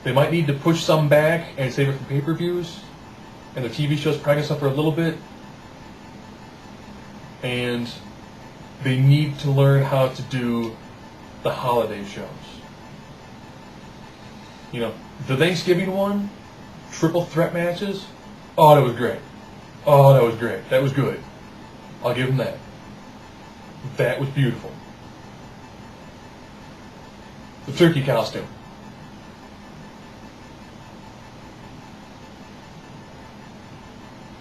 They might need to push some back and save it for pay-per-views, and the TV shows probably gonna suffer a little bit. And they need to learn how to do the holiday shows. You know, the Thanksgiving one, triple threat matches. Oh, that was great. Oh, that was great. That was good. I'll give them that. That was beautiful. The turkey costume.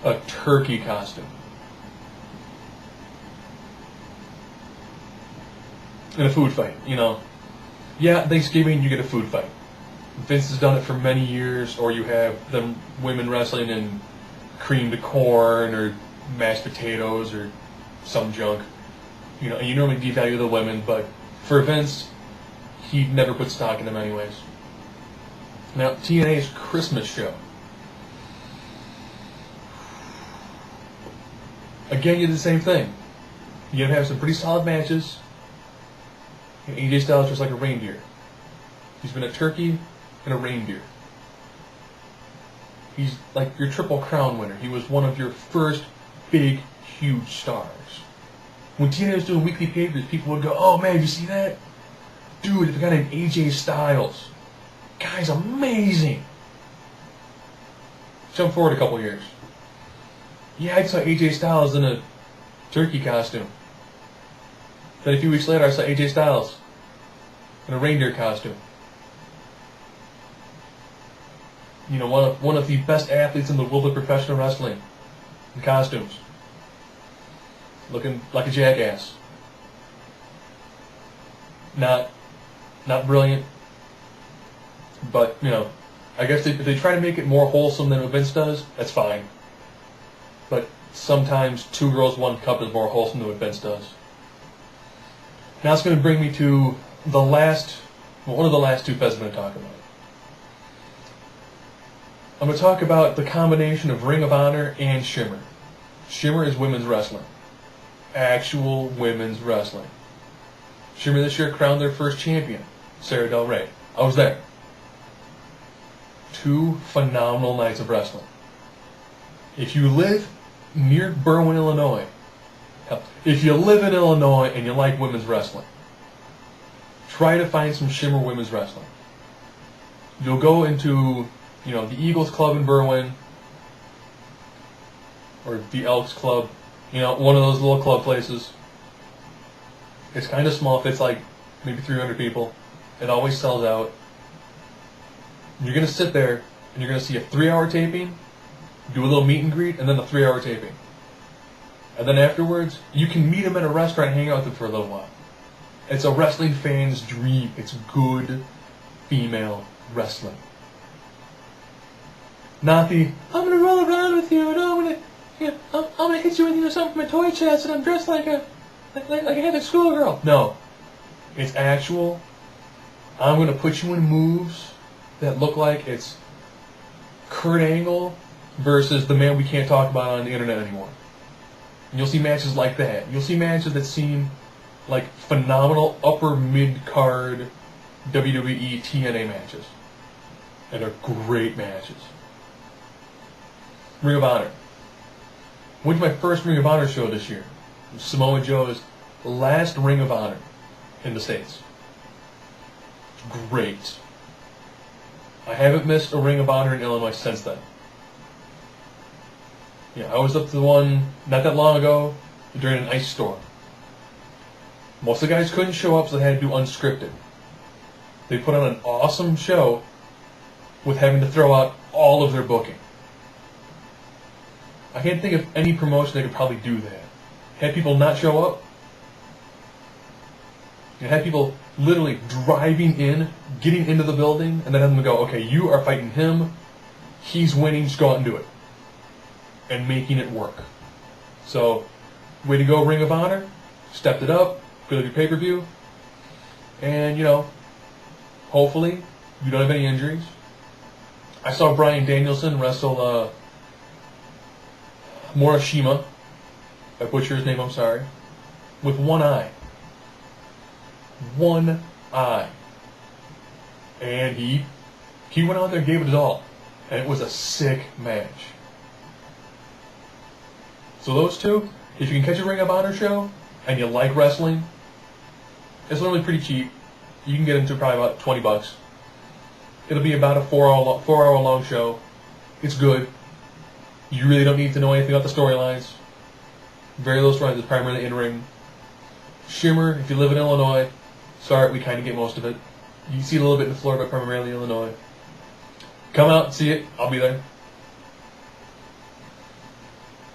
A turkey costume. And a food fight, you know. Yeah, Thanksgiving, you get a food fight. Vince has done it for many years, or you have them women wrestling in creamed corn or mashed potatoes or some junk. You know, and you normally devalue the women, but for Vince, he never put stock in them anyways. Now, TNA's Christmas show. Again, you did the same thing. You have some pretty solid matches. And AJ Styles just like a reindeer. He's been a turkey and a reindeer. He's like your Triple Crown winner. He was one of your first big, huge stars. When TNA was doing weekly pay-per-views, people would go, "Oh man, you see that? Dude, the guy named AJ Styles. Guy's amazing." Jump forward a couple years. Yeah, I saw AJ Styles in a turkey costume. Then a few weeks later, I saw AJ Styles in a reindeer costume. You know, one of the best athletes in the world of professional wrestling in costumes. Looking like a jackass. Not brilliant, but, you know, I guess if they try to make it more wholesome than what Vince does, that's fine. But sometimes 2 Girls 1 Cup is more wholesome than what Vince does. Now it's going to bring me to one of the last two feds I'm going to talk about. I'm going to talk about the combination of Ring of Honor and Shimmer. Shimmer is women's wrestling. Actual women's wrestling. Shimmer this year crowned their first champion, Sarah Del Rey. I was there. 2 phenomenal nights of wrestling. If you live near Berwyn, Illinois, if you live in Illinois and you like women's wrestling, try to find some Shimmer women's wrestling. You'll go into, you know, the Eagles Club in Berwyn, or the Elks Club, you know, one of those little club places. It's kind of small, fits like maybe 300 people. It always sells out. You're going to sit there and you're going to see a 3-hour taping, do a little meet and greet, and then a 3-hour taping. And then afterwards, you can meet them at a restaurant and hang out with them for a little while. It's a wrestling fan's dream. It's good female wrestling. Not the, I'm going to roll around with you and I'm going to hit you with something from a toy chest and I'm dressed like a head of schoolgirl. No. It's actual, I'm going to put you in moves that look like it's Kurt Angle versus the man we can't talk about on the internet anymore. And you'll see matches like that. You'll see matches that seem like phenomenal upper mid-card WWE TNA matches. And they're great matches. Ring of Honor. Went to my first Ring of Honor show this year. Samoa Joe's last Ring of Honor in the States. Great. I haven't missed a Ring of Honor in Illinois since then. Yeah, I was up to the one not that long ago during an ice storm. Most of the guys couldn't show up, so they had to do unscripted. They put on an awesome show with having to throw out all of their booking. I can't think of any promotion that could probably do that. Had people not show up. You had people literally driving in, getting into the building, and then have them go, okay, you are fighting him, he's winning, just go out and do it. And making it work. So, way to go, Ring of Honor. Stepped it up, good at your pay-per-view. And, you know, hopefully, you don't have any injuries. I saw Bryan Danielson wrestle Morishima. I butchered his name, I'm sorry. With one eye. One eye. And he He went out there and gave it his all. And it was a sick match. So those two, if you can catch a Ring of Honor show, and you like wrestling, it's normally pretty cheap. You can get into probably about $20. It'll be about a 4-hour long show. It's good. You really don't need to know anything about the storylines. Very little storylines. It's primarily in-ring. Shimmer, if you live in Illinois, sorry, we kind of get most of it. You see a little bit in Florida, but primarily Illinois. Come out and see it. I'll be there.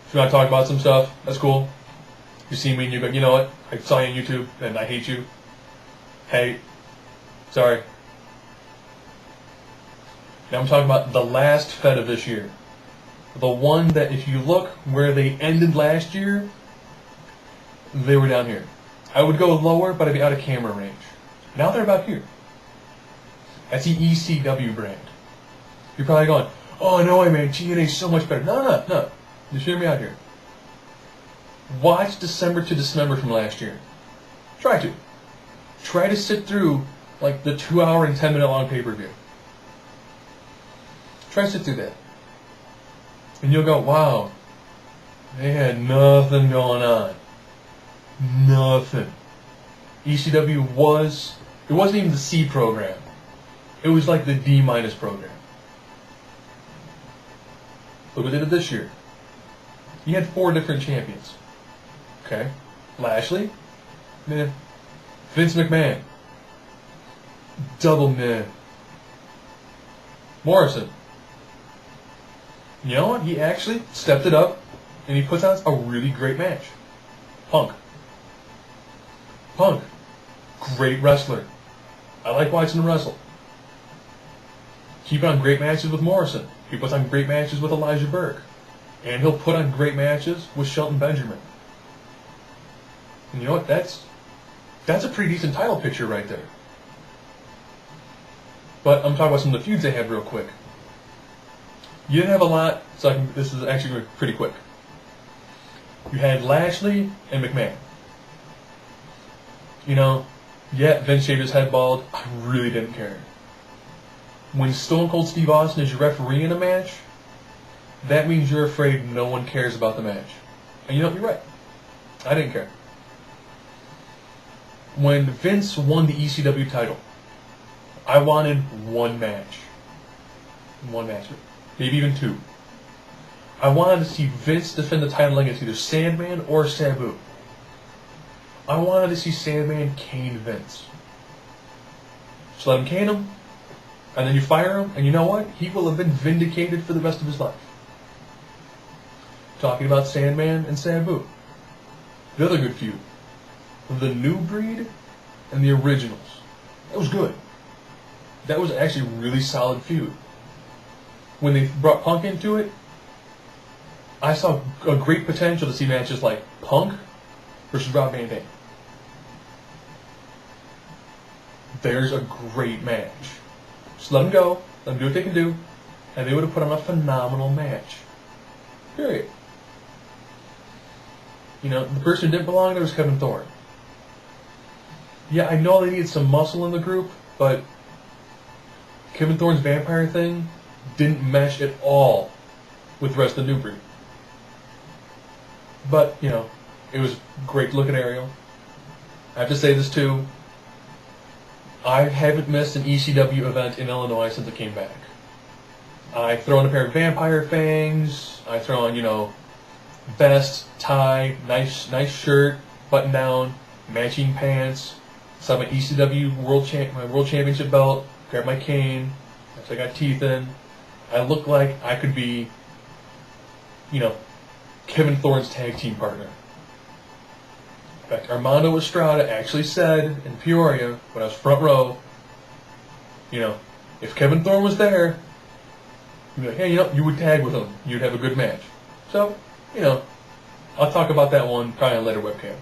If you want to talk about some stuff, that's cool. You see me and you go, you know what? I saw you on YouTube and I hate you. Hey, sorry. Now I'm talking about the last Fed of this year. The one that, if you look where they ended last year, they were down here. I would go lower, but I'd be out of camera range. Now they're about here. That's the ECW brand. You're probably going, oh no, man, TNA's so much better. No. Just hear me out here. Watch December to December from last year. Try to. Try to sit through like the 2-hour and 10-minute long pay-per-view. Try to sit through that. And you'll go, wow, they had nothing going on. Nothing. ECW it wasn't even the C program. It was like the D- program. Look what they did this year. You had 4 different champions. Okay? Lashley? Meh. Vince McMahon? Double meh. Morrison? You know what? He actually stepped it up, and he puts on a really great match. Punk. Great wrestler. I like watching him wrestle. He put on great matches with Morrison. He puts on great matches with Elijah Burke. And he'll put on great matches with Shelton Benjamin. And you know what? That's a pretty decent title picture right there. But I'm talking about some of the feuds they had real quick. You didn't have a lot, so this is actually pretty quick. You had Lashley and McMahon. You know, yeah, Vince shaved his head bald. I really didn't care. When Stone Cold Steve Austin is your referee in a match, that means you're afraid no one cares about the match. And you know, you're right. I didn't care. When Vince won the ECW title, I wanted one match. Maybe even 2. I wanted to see Vince defend the title against either Sandman or Sabu. I wanted to see Sandman cane Vince. Just let him cane him, and then you fire him, and you know what? He will have been vindicated for the rest of his life. Talking about Sandman and Sabu. The other good feud. The New Breed and the Originals. That was good. That was actually a really solid feud. When they brought Punk into it, I saw a great potential to see matches like Punk versus Rob Van Dam. There's a great match. Just let them go, let them do what they can do, and they would have put on a phenomenal match. Period. You know, the person who didn't belong there was Kevin Thorne. Yeah, I know they needed some muscle in the group, but Kevin Thorne's vampire thing didn't mesh at all with the rest of the New Breed. But, you know, it was great to look at Ariel. I have to say this too. I haven't missed an ECW event in Illinois since it came back. I throw on a pair of vampire fangs. I throw on, you know, vest, tie, nice shirt, button down, matching pants. Saw my ECW World Championship belt. Grab my cane. I got teeth in. I look like I could be, you know, Kevin Thorne's tag team partner. In fact, Armando Estrada actually said in Peoria, when I was front row, you know, if Kevin Thorne was there, he'd be like, hey, you know, you would tag with him. You'd have a good match. So, you know, I'll talk about that one probably on a later webcam.